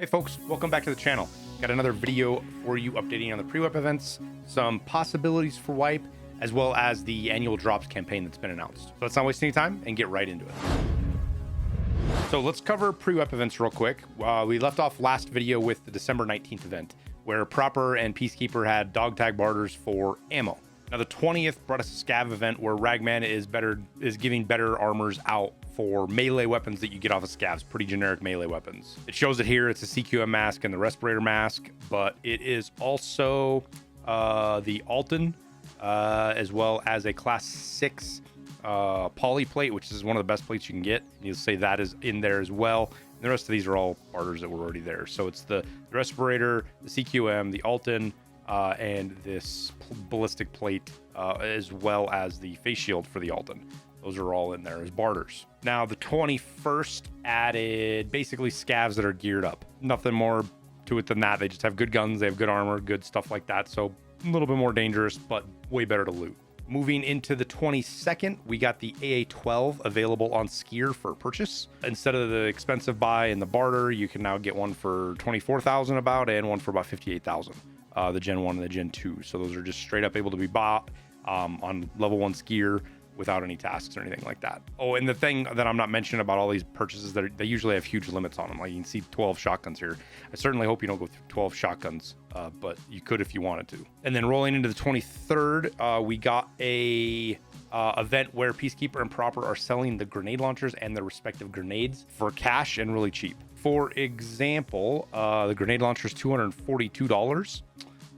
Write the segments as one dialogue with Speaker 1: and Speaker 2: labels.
Speaker 1: Hey folks, welcome back to the channel. Got another video for you updating on the pre-wipe events, some possibilities for wipe, as well as the annual drops campaign that's been announced. So let's not waste any time and get right into it. So let's cover pre-wipe events real quick. We left off last video with the December 19th event, where Proper and Peacekeeper had dog tag barters for ammo. Now the 20th brought us a scav event where Ragman is giving better armors out for melee weapons that you get off of scavs, pretty generic melee weapons. It shows it here. It's a CQM mask and the respirator mask, but it is also the Alton, as well as a class 6 poly plate, which is one of the best plates you can get. You'll say that is in there as well. And the rest of these are all barters that were already there. So it's the respirator, the CQM, the Alton, and this ballistic plate, as well as the face shield for the Alton. Those are all in there as barters. Now the 21st added basically scavs that are geared up. Nothing more to it than that. They just have good guns, they have good armor, good stuff like that. So a little bit more dangerous, but way better to loot. Moving into the 22nd, we got the AA-12 available on Skier for purchase. Instead of the expensive buy and the barter, you can now get one for 24,000 about, and one for about 58,000. The Gen 1 and the Gen 2. So those are just straight up able to be bought on level 1 Skier without any tasks or anything like that. Oh, and the thing that I'm not mentioning about all these purchases, that they usually have huge limits on them. Like you can see 12 shotguns here. I certainly hope you don't go through 12 shotguns, but you could if you wanted to. And then rolling into the 23rd, we got a event where Peacekeeper and Proper are selling the grenade launchers and their respective grenades for cash and really cheap. For example, the grenade launcher is $242.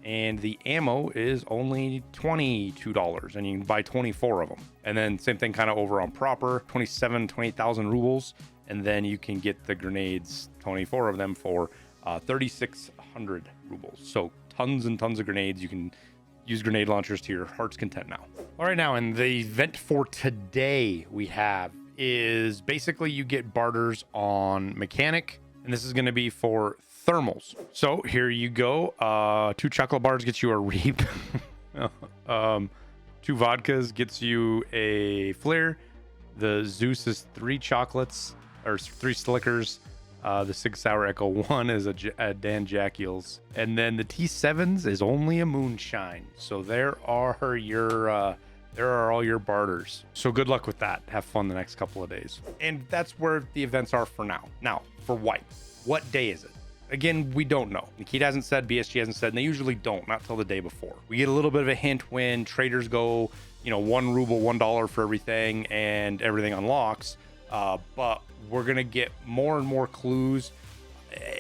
Speaker 1: And the ammo is only $22, and you can buy 24 of them. And then same thing kind of over on Proper, 28,000 rubles. And then you can get the grenades, 24 of them for 3,600 rubles. So tons and tons of grenades. You can use grenade launchers to your heart's content now. All right, now, and the event for today we have is basically you get barters on mechanic, and this is going to be for thermals. So here you go. 2 chocolate bars gets you a reap. 2 vodkas gets you a flare. The Zeus is 3 chocolates or 3 slickers. The Sig Sauer Echo 1 is a Dan Jackiels, and then the T7s is only a moonshine. So there are all your barters. So good luck with that. Have fun the next couple of days. And that's where the events are for now. Now for wipe, what day is it? Again, we don't know. Nikita hasn't said, BSG hasn't said, and they usually don't, not till the day before. We get a little bit of a hint when traders go, 1 ruble, $1 for everything, and everything unlocks. But we're going to get more and more clues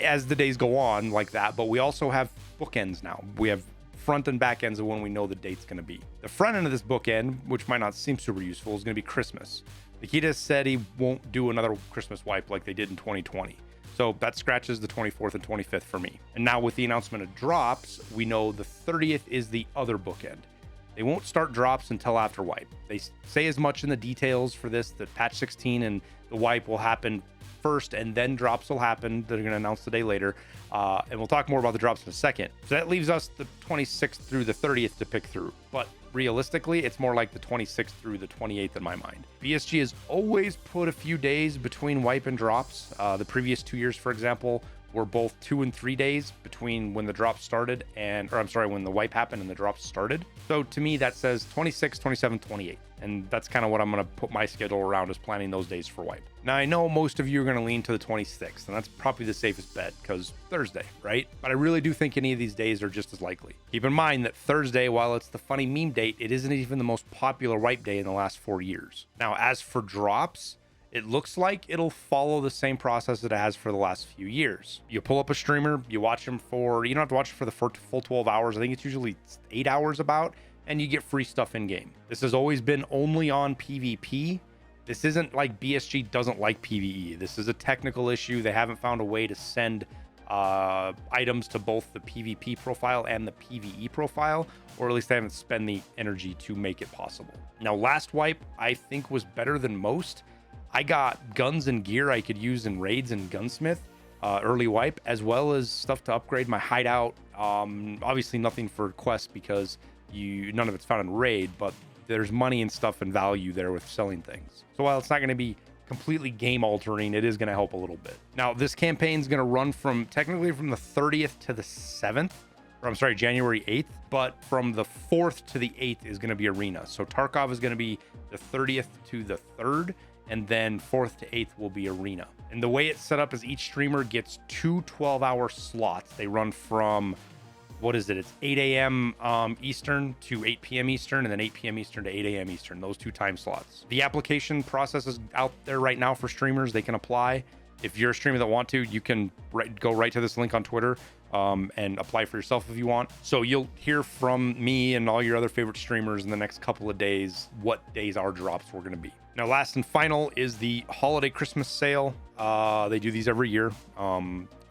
Speaker 1: as the days go on like that. But we also have bookends now. We have front and back ends of when we know the date's going to be. The front end of this bookend, which might not seem super useful, is going to be Christmas. Nikita said he won't do another Christmas wipe like they did in 2020. So that scratches the 24th and 25th for me. And now with the announcement of drops, we know the 30th is the other bookend. They won't start drops until after wipe. They say as much in the details for this, that patch 16 and the wipe will happen first, and then drops will happen. They're going to announce the day later. And we'll talk more about the drops in a second. So that leaves us the 26th through the 30th to pick through. But realistically, it's more like the 26th through the 28th in my mind. BSG has always put a few days between wipe and drops. The previous 2 years, for example, were both 2 and 3 days between when the drop started when the wipe happened and the drops started. So to me, that says 26, 27, 28. And that's kind of what I'm going to put my schedule around, is planning those days for wipe. Now, I know most of you are going to lean to the 26th, and that's probably the safest bet because Thursday, right? But I really do think any of these days are just as likely. Keep in mind that Thursday, while it's the funny meme date, it isn't even the most popular wipe day in the last 4 years. Now, as for drops, it looks like it'll follow the same process that it has for the last few years. You pull up a streamer, you watch them you don't have to watch it for the full 12 hours. I think it's usually 8 hours about, and you get free stuff in game. This has always been only on PvP. This isn't like BSG doesn't like PvE. This is a technical issue. They haven't found a way to send items to both the PvP profile and the PvE profile, or at least they haven't spent the energy to make it possible. Now, last wipe, I think, was better than most. I got guns and gear I could use in raids and gunsmith early wipe, as well as stuff to upgrade my hideout. Obviously nothing for quest because none of it's found in raid, but there's money and stuff and value there with selling things. So while it's not going to be completely game altering, it is going to help a little bit. Now, this campaign is going to run technically from the 30th to the 7th, or I'm sorry, January 8th, but from the 4th to the 8th is going to be arena. So Tarkov is going to be the 30th to the 3rd, and then 4th to 8th will be arena. And the way it's set up is each streamer gets two 12-hour slots. They run from, what is it? It's 8 a.m. Eastern to 8 p.m. Eastern, and then 8 p.m. Eastern to 8 a.m. Eastern, those two time slots. The application process is out there right now for streamers. They can apply. If you're a streamer that want to, you can go right to this link on Twitter and apply for yourself if you want. So you'll hear from me and all your other favorite streamers in the next couple of days what days our drops were going to be. Now, last and final is the holiday Christmas sale. They do these every year.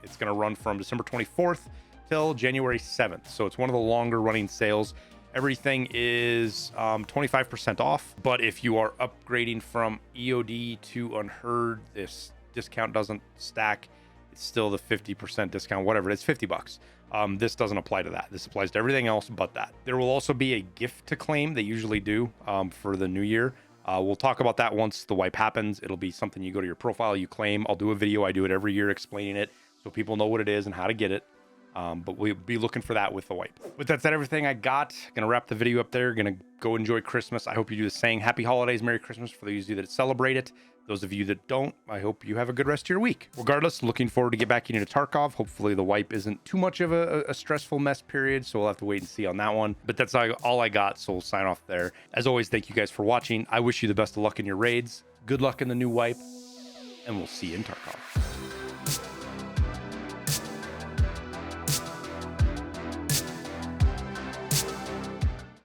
Speaker 1: It's going to run from December 24th till January 7th. So it's one of the longer running sales. Everything is 25% off. But if you are upgrading from EOD to Unheard, this discount doesn't stack. It's still the 50% discount, whatever. It's $50. This doesn't apply to that. This applies to everything else but that. There will also be a gift to claim. They usually do for the new year. We'll talk about that once the wipe happens. It'll be something you go to your profile, you claim. I'll do a video. I do it every year explaining it so people know what it is and how to get it. But we'll be looking for that with the wipe. With that said, everything I got. Gonna wrap the video up there. Gonna go enjoy Christmas. I hope you do the same. Happy holidays, Merry Christmas for those of you that celebrate it. Those of you that don't, I hope you have a good rest of your week. Regardless, looking forward to get back into Tarkov. Hopefully the wipe isn't too much of a stressful mess period, so we'll have to wait and see on that one. But that's all I got, so we'll sign off there. As always, thank you guys for watching. I wish you the best of luck in your raids. Good luck in the new wipe, and we'll see you in Tarkov.